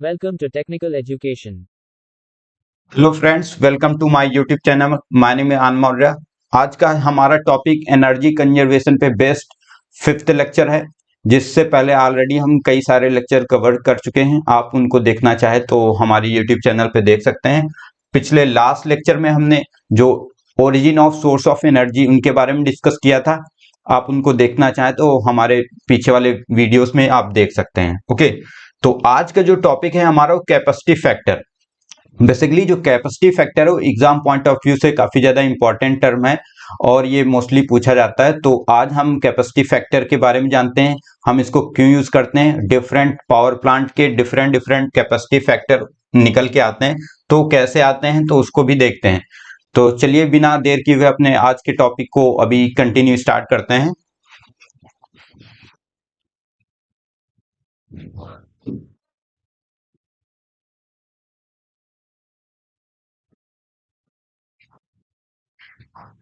Welcome to Technical Education. Hello friends, welcome to my YouTube channel. My name है आन मौर्य। आज का हमारा topic energy conservation पे based 5th lecture है, जिससे पहले ऑलरेडी हम कई सारे लेक्चर कवर कर चुके हैं। आप उनको देखना चाहे तो हमारी यूट्यूब चैनल पे देख सकते हैं। पिछले लास्ट लेक्चर में हमने जो origin of source of energy उनके बारे में डिस्कस किया था। आप उनको देखना चाहें तो हमारे पीछे वाले वीडियोस में आप देख सकते हैं। ओके, तो आज का जो टॉपिक है हमारा वो कैपेसिटी फैक्टर। बेसिकली जो कैपेसिटी फैक्टर है वो एग्जाम पॉइंट ऑफ व्यू से काफी ज्यादा इंपॉर्टेंट टर्म है और ये मोस्टली पूछा जाता है। तो आज हम कैपेसिटी फैक्टर के बारे में जानते हैं, हम इसको क्यों यूज करते हैं, डिफरेंट पावर प्लांट के डिफरेंट डिफरेंट कैपेसिटी फैक्टर निकल के आते हैं, तो कैसे आते हैं तो उसको भी देखते हैं। तो चलिए बिना देर किए हुए अपने आज के टॉपिक को अभी कंटिन्यू स्टार्ट करते हैं।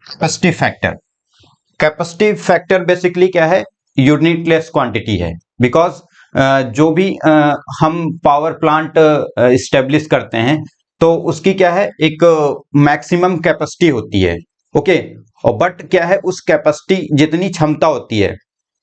Capacity factor, capacity factor basically क्या है, यूनिटलेस क्वांटिटी है। बिकॉज जो भी हम पावर प्लांट इस्टेब्लिश करते हैं तो उसकी क्या है, एक मैक्सिमम कैपेसिटी होती है। ओके, और बट क्या है, उस कैपेसिटी जितनी क्षमता होती है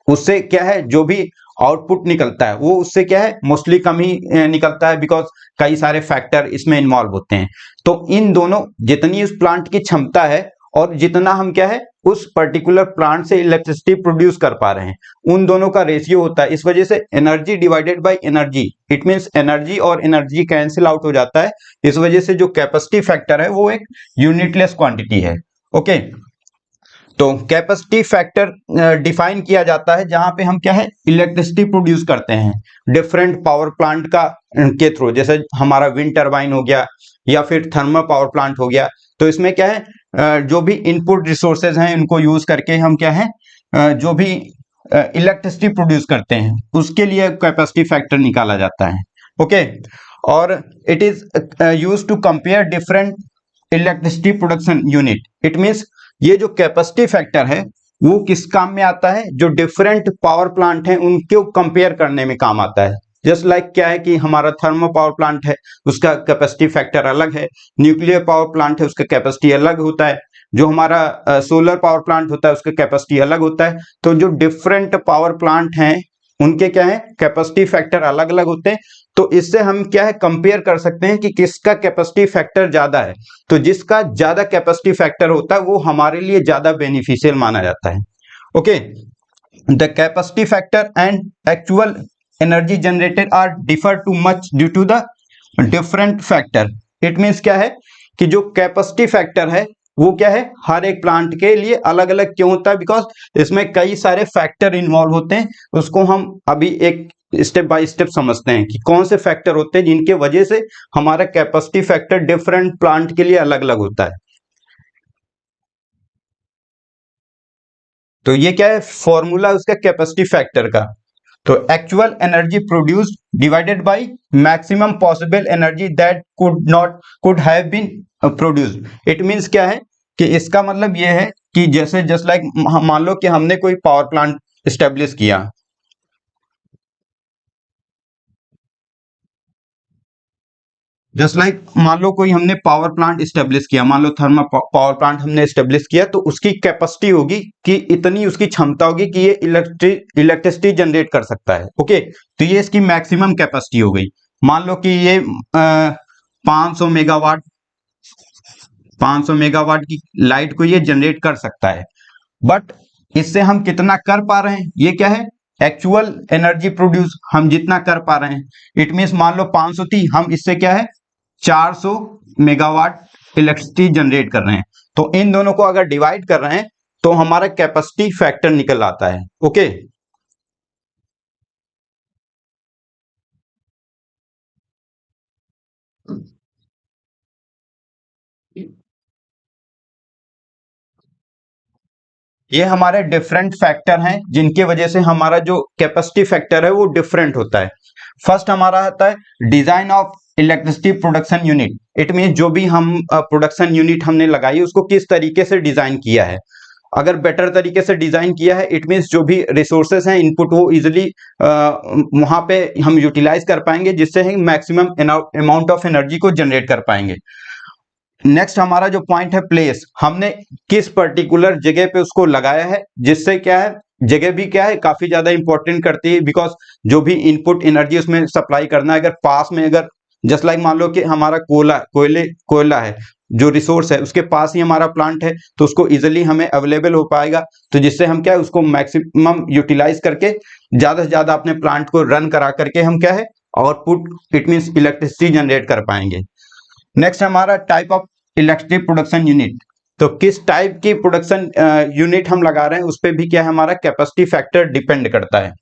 उससे क्या है, जो भी आउटपुट निकलता है वो उससे क्या है, मोस्टली कम ही निकलता है। बिकॉज कई सारे फैक्टर इसमें इन्वॉल्व होते हैं। तो इन दोनों, जितनी उस प्लांट की क्षमता है और जितना हम क्या है उस पर्टिकुलर प्लांट से इलेक्ट्रिसिटी प्रोड्यूस कर पा रहे हैं, उन दोनों का रेशियो होता है। इस वजह से energy divided by energy, it means energy और एनर्जी कैंसिल आउट हो जाता है। इस वजह से जो कैपेसिटी फैक्टर है वो एक यूनिटलेस क्वांटिटी है। ओके, तो कैपेसिटी फैक्टर डिफाइन किया जाता है जहां पे हम क्या है, इलेक्ट्रिसिटी प्रोड्यूस करते हैं डिफरेंट पावर प्लांट का के थ्रू। जैसे हमारा विंड टरबाइन हो गया या फिर थर्मल पावर प्लांट हो गया। तो इसमें क्या है, जो भी इनपुट रिसोर्सेज हैं उनको यूज करके हम क्या है, जो भी इलेक्ट्रिसिटी प्रोड्यूस करते हैं उसके लिए कैपेसिटी फैक्टर निकाला जाता है। ओके, और it is use to compare different electricity production unit. It means ये जो कैपेसिटी फैक्टर है वो किस काम में आता है, जो डिफरेंट पावर प्लांट हैं उनको कंपेयर करने में काम आता है। जस्ट लाइक क्या है कि हमारा थर्मल पावर प्लांट है उसका कैपेसिटी फैक्टर अलग है, न्यूक्लियर पावर प्लांट है उसका कैपेसिटी अलग होता है, जो हमारा सोलर पावर प्लांट होता है उसका कैपेसिटी अलग होता है। तो जो डिफरेंट पावर प्लांट हैं उनके क्या है, कैपेसिटी फैक्टर अलग अलग होते हैं। तो इससे हम क्या है, कंपेयर कर सकते हैं कि किसका कैपेसिटी फैक्टर ज्यादा है। तो जिसका ज्यादा कैपेसिटी फैक्टर होता है वो हमारे लिए ज्यादा बेनिफिशियल माना जाता है। Okay, the capacity factor and actual energy generated are differ too much due to the different factor. It means क्या है कि जो कैपेसिटी फैक्टर है वो क्या है, हर एक प्लांट के लिए अलग अलग क्यों होता है, बिकॉज इसमें कई सारे फैक्टर इन्वॉल्व होते हैं। उसको हम अभी एक स्टेप बाय स्टेप समझते हैं कि कौन से फैक्टर होते हैं जिनके वजह से हमारा कैपेसिटी फैक्टर डिफरेंट प्लांट के लिए अलग अलग होता है। तो ये क्या है, फॉर्मूला उसका कैपेसिटी फैक्टर का। तो actual energy produced divided by maximum possible energy that could have been produced. It means क्या है कि इसका मतलब ये है कि जैसे जस्ट लाइक मान लो कि हमने कोई पावर प्लांट स्टेब्लिश किया, जस्ट लाइक मान लो कोई हमने पावर प्लांट स्टेब्लिश किया, मान लो थर्मल पावर प्लांट हमने स्टेब्लिश किया, तो उसकी कैपेसिटी होगी कि इतनी उसकी क्षमता होगी कि ये इलेक्ट्रिसिटी जनरेट कर सकता है। ओके, तो ये इसकी मैक्सिमम कैपेसिटी हो गई। मान लो कि ये 500 मेगावाट 500 मेगावाट की लाइट को ये जनरेट कर सकता है। बट इससे हम कितना कर पा रहे हैं, ये क्या है, एक्चुअल एनर्जी प्रोड्यूस हम जितना कर पा रहे हैं। इट मीन्स मान लो 500 थी, हम इससे क्या है 400 मेगावाट इलेक्ट्रिसिटी जनरेट कर रहे हैं। तो इन दोनों को अगर डिवाइड कर रहे हैं तो हमारा कैपेसिटी फैक्टर निकल आता है। ओके, ये हमारे डिफरेंट फैक्टर हैं जिनके वजह से हमारा जो कैपेसिटी फैक्टर है वो डिफरेंट होता है। फर्स्ट हमारा आता है design of electricity production unit. It mean जो भी हम प्रोडक्शन यूनिट हमने लगाई उसको किस तरीके से डिजाइन किया है। अगर बेटर तरीके से डिजाइन किया है, इट मीन्स जो भी रिसोर्सेस हैं इनपुट वो इजिली वहां पे हम यूटिलाइज कर पाएंगे, जिससे हम मैक्सिमम अमाउंट ऑफ एनर्जी को जनरेट कर पाएंगे। नेक्स्ट हमारा जो पॉइंट है प्लेस, हमने किस पर्टिकुलर जगह पे उसको लगाया है, जिससे क्या है जगह भी क्या है काफी ज्यादा इंपॉर्टेंट करती है, बिकॉज जो भी इनपुट एनर्जी उसमें सप्लाई करना है, अगर पास में अगर जस्ट लाइक मान लो कि हमारा कोयला है, जो रिसोर्स है उसके पास ही हमारा प्लांट है, तो उसको इजिली हमें अवेलेबल हो पाएगा, तो जिससे हम क्या है उसको मैक्सिमम यूटिलाइज करके ज्यादा से ज्यादा अपने प्लांट को रन करा करके हम क्या है output it means electricity generate कर पाएंगे। नेक्स्ट हमारा type of electric production unit, तो किस टाइप की प्रोडक्शन यूनिट हम लगा रहे हैं उस पर भी क्या है हमारा कैपेसिटी फैक्टर डिपेंड करता है।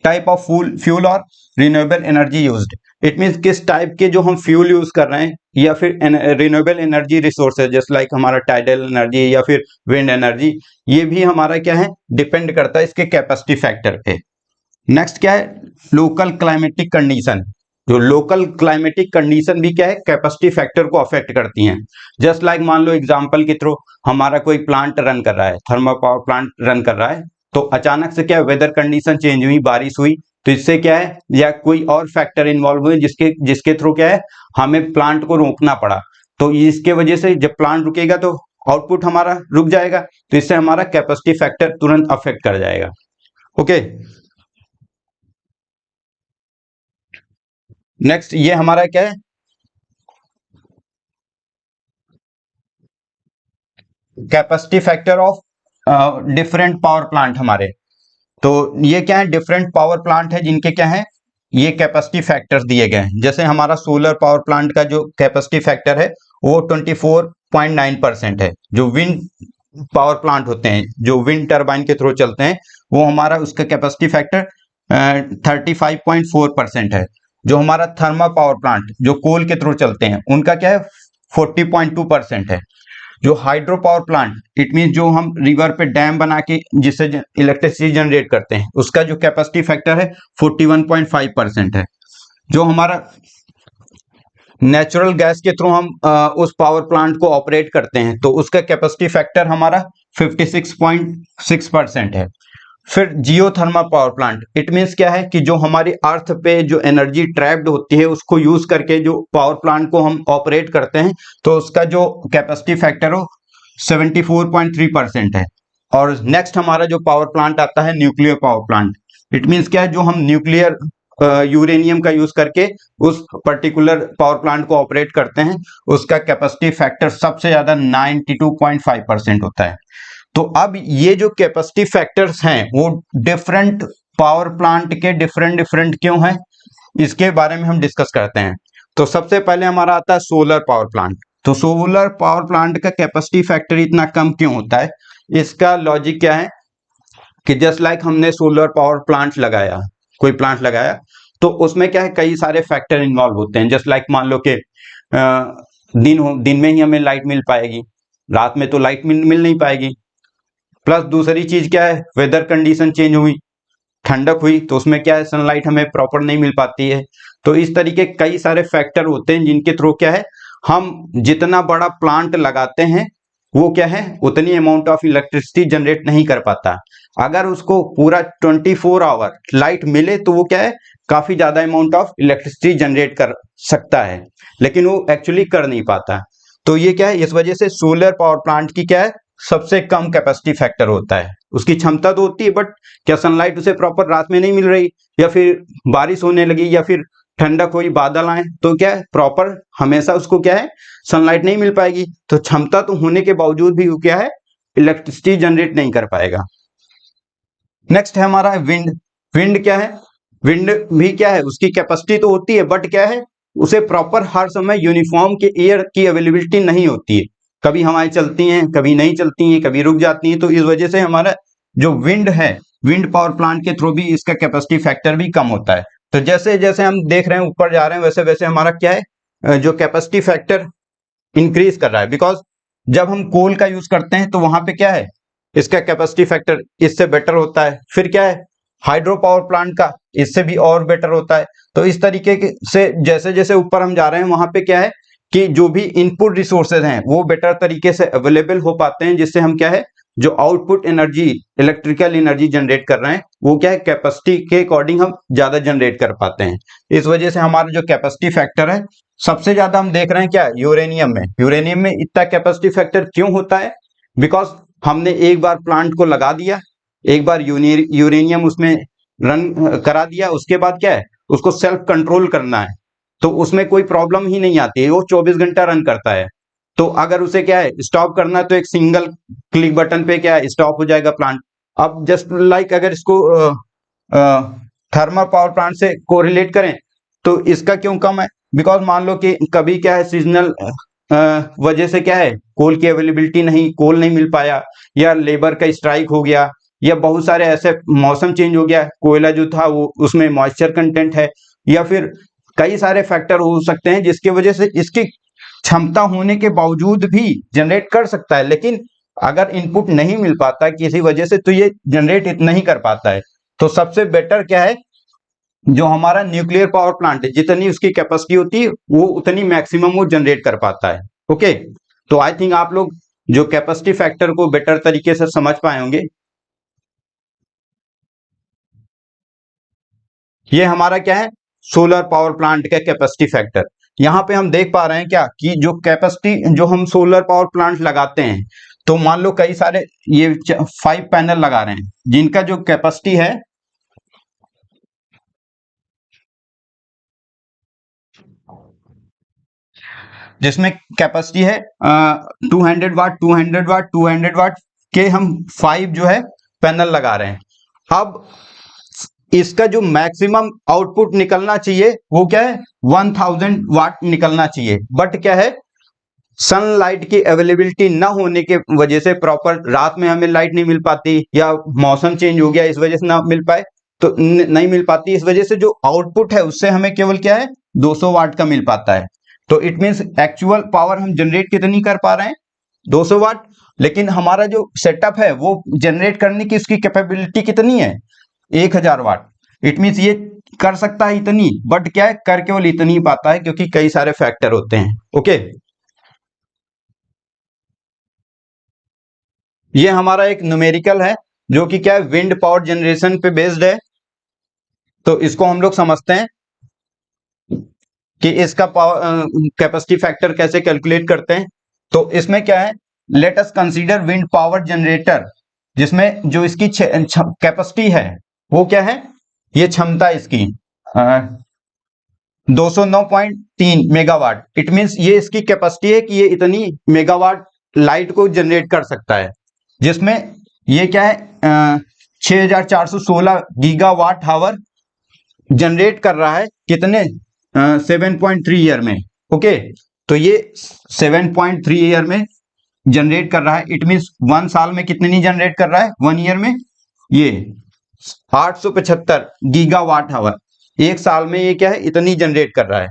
टाइप ऑफ फ्यूल और renewable energy used, it means किस टाइप के जो हम फ्यूल यूज कर रहे हैं या फिर renewable energy resources just like हमारा टाइडल एनर्जी या फिर विंड एनर्जी, ये भी हमारा क्या है डिपेंड करता है इसके कैपेसिटी फैक्टर पे। नेक्स्ट क्या है लोकल क्लाइमेटिक कंडीशन, जो लोकल क्लाइमेटिक कंडीशन भी क्या है कैपेसिटी फैक्टर को अफेक्ट करती हैं। जस्ट लाइक मान लो एग्जांपल के थ्रू हमारा कोई प्लांट रन कर रहा है, थर्मल पावर प्लांट रन कर रहा है, तो अचानक से क्या वेदर कंडीशन चेंज हुई, बारिश हुई, तो इससे क्या है या कोई और फैक्टर इन्वॉल्व हुए जिसके थ्रू क्या है हमें प्लांट को रोकना पड़ा, तो इसके वजह से जब प्लांट रुकेगा तो आउटपुट हमारा रुक जाएगा, तो इससे हमारा कैपेसिटी फैक्टर तुरंत अफेक्ट कर जाएगा। ओके, नेक्स्ट ये हमारा क्या है capacity factor of different power plant हमारे, तो ये क्या है डिफरेंट पावर प्लांट है जिनके क्या है ये कैपेसिटी फैक्टर्स दिए गए हैं। जैसे हमारा सोलर पावर प्लांट का जो कैपेसिटी फैक्टर है वो 24.9% है। जो विंड पावर प्लांट होते हैं जो विंड टरबाइन के थ्रू चलते हैं वो हमारा उसका कैपेसिटी फैक्टर 35.4% है। जो हमारा थर्मल पावर प्लांट जो कोल के थ्रू चलते हैं उनका क्या है 40.2% है। जो hydro power plant it mean जो हम रिवर पे डैम बना के जिससे इलेक्ट्रिसिटी जनरेट करते हैं उसका जो कैपेसिटी फैक्टर है 41.5% है। जो हमारा नेचुरल गैस के थ्रू हम उस पावर प्लांट को ऑपरेट करते हैं तो उसका कैपेसिटी फैक्टर हमारा 56.6% है। फिर geothermal power plant it means क्या है कि जो हमारी अर्थ पे जो एनर्जी ट्रैप्ड होती है उसको यूज करके जो पावर प्लांट को हम ऑपरेट करते हैं तो उसका जो कैपेसिटी फैक्टर हो 74.3% है। और नेक्स्ट हमारा जो पावर प्लांट आता है nuclear power plant, it means क्या है जो हम न्यूक्लियर यूरेनियम का यूज करके उस पर्टिकुलर पावर प्लांट को ऑपरेट करते हैं उसका कैपेसिटी फैक्टर सबसे ज्यादा 92.5% होता है। तो अब ये जो कैपेसिटी फैक्टर्स हैं वो डिफरेंट पावर प्लांट के डिफरेंट क्यों हैं इसके बारे में हम डिस्कस करते हैं। तो सबसे पहले हमारा आता है सोलर पावर प्लांट। तो सोलर पावर प्लांट का कैपेसिटी फैक्टर इतना कम क्यों होता है, इसका लॉजिक क्या है कि जस्ट लाइक हमने सोलर पावर प्लांट लगाया, कोई प्लांट लगाया तो उसमें क्या है कई सारे फैक्टर इन्वॉल्व होते हैं। जस्ट लाइक मान लो कि दिन में ही हमें लाइट मिल पाएगी, रात में तो लाइट मिल नहीं पाएगी। प्लस दूसरी चीज क्या है वेदर कंडीशन चेंज हुई, ठंडक हुई तो उसमें क्या है सनलाइट हमें प्रॉपर नहीं मिल पाती है। तो इस तरीके कई सारे फैक्टर होते हैं जिनके थ्रू क्या है हम जितना बड़ा प्लांट लगाते हैं वो क्या है उतनी अमाउंट ऑफ इलेक्ट्रिसिटी जनरेट नहीं कर पाता। अगर उसको पूरा 24 आवर लाइट मिले तो वो क्या है काफी ज्यादा अमाउंट ऑफ इलेक्ट्रिसिटी जनरेट कर सकता है, लेकिन वो एक्चुअली कर नहीं पाता। तो ये क्या है इस वजह से सोलर पावर प्लांट की क्या है सबसे कम कैपेसिटी फैक्टर होता है। उसकी क्षमता तो होती है बट क्या सनलाइट उसे प्रॉपर रात में नहीं मिल रही या फिर बारिश होने लगी या फिर ठंडक हुई बादल आए तो क्या है प्रॉपर हमेशा उसको क्या है सनलाइट नहीं मिल पाएगी, तो क्षमता तो होने के बावजूद भी वो क्या है इलेक्ट्रिसिटी जनरेट नहीं कर पाएगा। नेक्स्ट है हमारा विंड। विंड क्या है विंड भी क्या है उसकी कैपेसिटी तो होती है बट क्या है उसे प्रॉपर हर समय यूनिफॉर्म के एयर की अवेलेबिलिटी नहीं होती है, कभी हवाएं चलती हैं कभी नहीं चलती हैं कभी रुक जाती हैं। तो इस वजह से हमारा जो विंड है विंड पावर प्लांट के थ्रू भी इसका कैपेसिटी फैक्टर भी कम होता है। तो जैसे जैसे हम देख रहे हैं ऊपर जा रहे हैं वैसे वैसे हमारा क्या है जो कैपेसिटी फैक्टर इंक्रीज कर रहा है। बिकॉज जब हम कोल का यूज करते हैं तो वहां पे क्या है इसका कैपेसिटी फैक्टर इससे बेटर होता है। फिर क्या है हाइड्रो पावर प्लांट का इससे भी और बेटर होता है। तो इस तरीके से जैसे जैसे ऊपर हम जा रहे हैं वहां पे क्या है कि जो भी इनपुट रिसोर्सेज हैं वो बेटर तरीके से अवेलेबल हो पाते हैं जिससे हम क्या है जो output energy electrical energy generate कर रहे हैं वो क्या है कैपेसिटी के अकॉर्डिंग हम ज्यादा जनरेट कर पाते हैं। इस वजह से हमारा जो कैपेसिटी फैक्टर है सबसे ज्यादा हम देख रहे हैं क्या यूरेनियम में इतना कैपेसिटी फैक्टर क्यों होता है? बिकॉज हमने एक बार प्लांट को लगा दिया, एक बार यूरेनियम उसमें रन करा दिया, उसके बाद क्या है उसको सेल्फ कंट्रोल करना है, तो उसमें कोई प्रॉब्लम ही नहीं आती है, वो 24 घंटा रन करता है। तो अगर उसे क्या है स्टॉप करना है तो एक सिंगल क्लिक बटन पे क्या है स्टॉप हो जाएगा प्लांट। अब जस्ट लाइक अगर इसको थर्मल पावर प्लांट से कोरिलेट करें तो इसका क्यों कम है? बिकॉज मान लो कि कभी क्या है सीजनल वजह से क्या है कोल की अवेलेबिलिटी नहीं, कोल नहीं मिल पाया, या लेबर का स्ट्राइक हो गया, या बहुत सारे ऐसे मौसम चेंज हो गया, कोयला जो था वो उसमें मॉइस्चर कंटेंट है, या फिर कई सारे फैक्टर हो सकते हैं जिसकी वजह से इसकी क्षमता होने के बावजूद भी जनरेट कर सकता है, लेकिन अगर इनपुट नहीं मिल पाता किसी वजह से तो ये जनरेट इतना ही कर पाता है। तो सबसे बेटर क्या है जो हमारा न्यूक्लियर पावर प्लांट है, जितनी उसकी कैपेसिटी होती है वो उतनी मैक्सिमम वो जनरेट कर पाता है। ओके, तो आई थिंक आप लोग जो कैपेसिटी फैक्टर को बेटर तरीके से समझ पाए होंगे। ये हमारा क्या है सोलर पावर प्लांट का कैपेसिटी फैक्टर। यहां पे हम देख पा रहे हैं क्या कि जो कैपेसिटी जो हम सोलर पावर प्लांट लगाते हैं, तो मान लो कई सारे ये 5 पैनल लगा रहे हैं जिनका जो कैपेसिटी है जिसमें कैपेसिटी है 200 वाट 200 वाट 200 वाट के हम 5 जो है पैनल लगा रहे हैं। अब इसका जो मैक्सिमम आउटपुट निकलना चाहिए वो क्या है 1000 वाट निकलना चाहिए, बट क्या है सनलाइट की अवेलेबिलिटी ना होने के वजह से प्रॉपर रात में हमें लाइट नहीं मिल पाती, या मौसम चेंज हो गया इस वजह से ना मिल पाए तो नहीं मिल पाती, इस वजह से जो आउटपुट है उससे हमें केवल क्या है 200 वाट का मिल पाता है। तो इट मींस एक्चुअल पावर हम जनरेट कितनी कर पा रहे हैं 200 वाट, लेकिन हमारा जो सेटअप है वो जनरेट करने की इसकी कैपेबिलिटी कितनी है 1000 वाट। इट मींस ये कर सकता है इतनी, बट क्या है कर केवल इतनी ही पाता है क्योंकि कई सारे फैक्टर होते हैं। ओके, ये हमारा एक न्यूमेरिकल है जो कि क्या है विंड पावर जनरेशन पे बेस्ड है। तो इसको हम लोग समझते हैं कि इसका पावर कैपेसिटी फैक्टर कैसे कैलकुलेट करते हैं। तो इसमें क्या है let us consider wind power generator, जिसमें जो इसकी कैपेसिटी है वो क्या है ये क्षमता इसकी 209.3 मेगावाट। इट मींस ये इसकी कैपेसिटी है कि ये इतनी मेगावाट लाइट को जनरेट कर सकता है, जिसमें ये क्या है 6416 गीगावाट हावर जनरेट कर रहा है कितने 7.3 ईयर में। ओके, तो ये 7.3 ईयर में जनरेट कर रहा है। इट मींस 1 साल में कितने नहीं जनरेट कर रहा है 1 ईयर में ये 875 गीगावाट हावर, एक साल में ये क्या है इतनी जनरेट कर रहा है।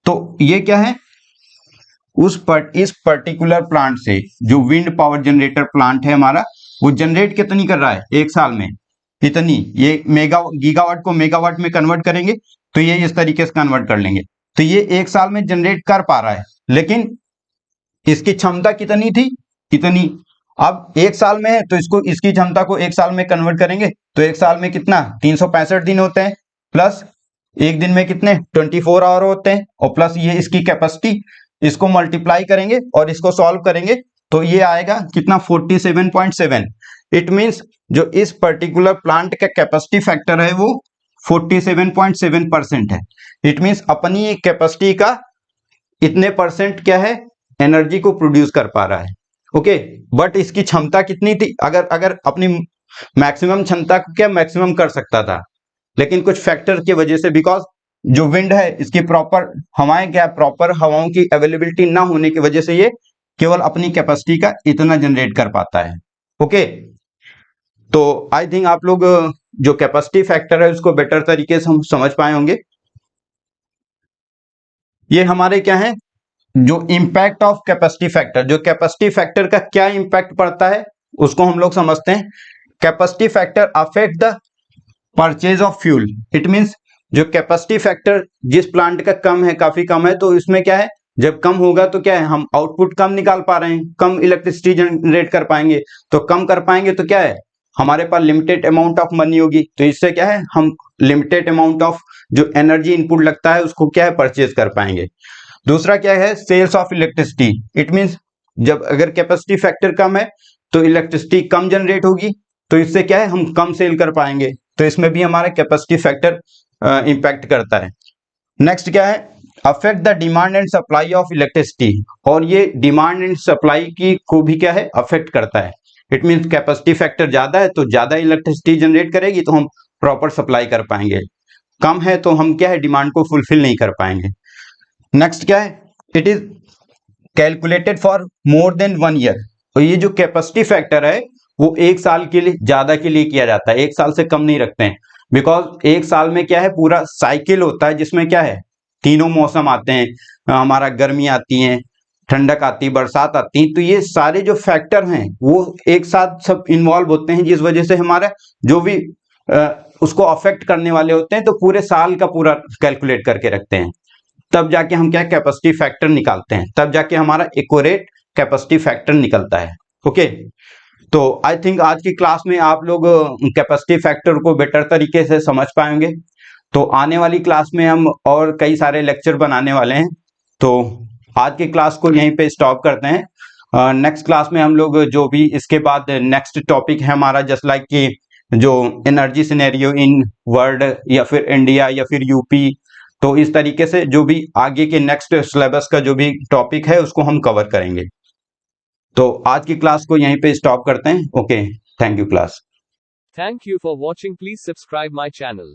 तो ये क्या है इस पर्टिकुलर प्लांट से जो विंड पावर जनरेटर प्लांट है हमारा वो जनरेट कितनी कर रहा है एक साल में इतनी, ये गीगावाट को मेगावाट में कन्वर्ट करेंगे तो ये इस तरीके से कन्वर्ट कर लेंगे, तो ये एक साल में जनरेट कर पा रहा है, लेकिन इसकी क्षमता कितनी थी इतनी। अब एक साल में है तो इसको इसकी क्षमता को एक साल में कन्वर्ट करेंगे तो एक साल में कितना 365 दिन होते हैं, प्लस एक दिन में कितने 24 आवर होते हैं, और प्लस ये इसकी कैपेसिटी, इसको मल्टीप्लाई करेंगे और इसको सॉल्व करेंगे तो ये आएगा कितना 47.7। इट मींस जो इस पर्टिकुलर प्लांट का कैपेसिटी फैक्टर है वो 47.7% है। इट मींस अपनी कैपेसिटी का इतने परसेंट क्या है एनर्जी को प्रोड्यूस कर पा रहा है। ओके, बट इसकी क्षमता कितनी थी, अगर अपनी मैक्सिमम क्षमता को क्या मैक्सिमम कर सकता था, लेकिन कुछ फैक्टर की वजह से, बिकॉज जो विंड है इसकी प्रॉपर हवाएं क्या प्रॉपर हवाओं की अवेलेबिलिटी ना होने की वजह से ये केवल अपनी कैपेसिटी का इतना जनरेट कर पाता है। ओके, तो आई थिंक आप लोग जो कैपेसिटी फैक्टर है उसको बेटर तरीके से हम समझ पाए होंगे। ये हमारे क्या है जो इंपैक्ट ऑफ कैपेसिटी फैक्टर, जो कैपेसिटी फैक्टर का क्या इंपैक्ट पड़ता है उसको हम लोग समझते हैं। Capacity factor affect the purchase of fuel. It means जो कैपेसिटी फैक्टर जिस प्लांट का कम है काफी कम है तो इसमें क्या है जब कम होगा तो क्या है, हम आउटपुट कम निकाल पा रहे हैं, कम इलेक्ट्रिसिटी जनरेट कर पाएंगे। तो कम कर पाएंगे तो क्या है, हमारे पास लिमिटेड अमाउंट ऑफ मनी होगी, तो इससे क्या है, हम लिमिटेड अमाउंट ऑफ जो एनर्जी इनपुट लगता है उसको क्या है, परचेज कर पाएंगे। दूसरा क्या है, sales of electricity. It means जब अगर कैपेसिटी फैक्टर कम है तो इलेक्ट्रिसिटी कम जनरेट होगी, तो इससे क्या है, हम कम सेल कर पाएंगे। तो इसमें भी हमारा कैपेसिटी फैक्टर इंपैक्ट करता है। नेक्स्ट क्या है, affect the demand and supply of electricity, और ये डिमांड एंड सप्लाई की को भी क्या है, अफेक्ट करता है। इट मीन्स कैपेसिटी फैक्टर ज्यादा है तो ज्यादा इलेक्ट्रिसिटी जनरेट करेगी तो हम प्रॉपर सप्लाई कर पाएंगे, कम है तो हम क्या है, डिमांड को फुलफिल नहीं कर पाएंगे। नेक्स्ट क्या है, it is calculated for more than 1 year. तो ये जो कैपेसिटी फैक्टर है वो 1 साल के लिए ज्यादा के लिए किया जाता है, 1 साल से कम नहीं रखते हैं। बिकॉज 1 साल में क्या है, पूरा साइकिल होता है जिसमें क्या है, तीनों मौसम आते हैं, हमारा गर्मी आती है, ठंडक आती है, बरसात आती है। तो ये सारे जो फैक्टर हैं वो एक साथ सब इन्वॉल्व होते हैं, जिस वजह से हमारा जो भी उसको अफेक्ट करने वाले होते हैं, तो पूरे साल का पूरा कैलकुलेट करके रखते हैं। तब जाके हम क्या कैपेसिटी फैक्टर निकालते हैं, तब जाके हमारा एक्यूरेट कैपेसिटी फैक्टर निकलता है। ओके, तो आई थिंक आज की क्लास में आप लोग कैपेसिटी फैक्टर को बेटर तरीके से समझ पाएंगे। तो आने वाली क्लास में हम और कई सारे लेक्चर बनाने वाले हैं। तो आज की क्लास को यहीं पे स्टॉप करते हैं। नेक्स्ट क्लास में हम लोग जो भी इसके बाद नेक्स्ट टॉपिक है हमारा, जस्ट लाइक कि जो एनर्जी सिनेरियो इन वर्ल्ड या फिर इंडिया या फिर यूपी, तो इस तरीके से जो भी आगे के नेक्स्ट सिलेबस का जो भी टॉपिक है उसको हम कवर करेंगे। तो आज की क्लास को यहीं पे स्टॉप करते हैं। Okay, thank you class. Thank you for watching. Please subscribe my channel.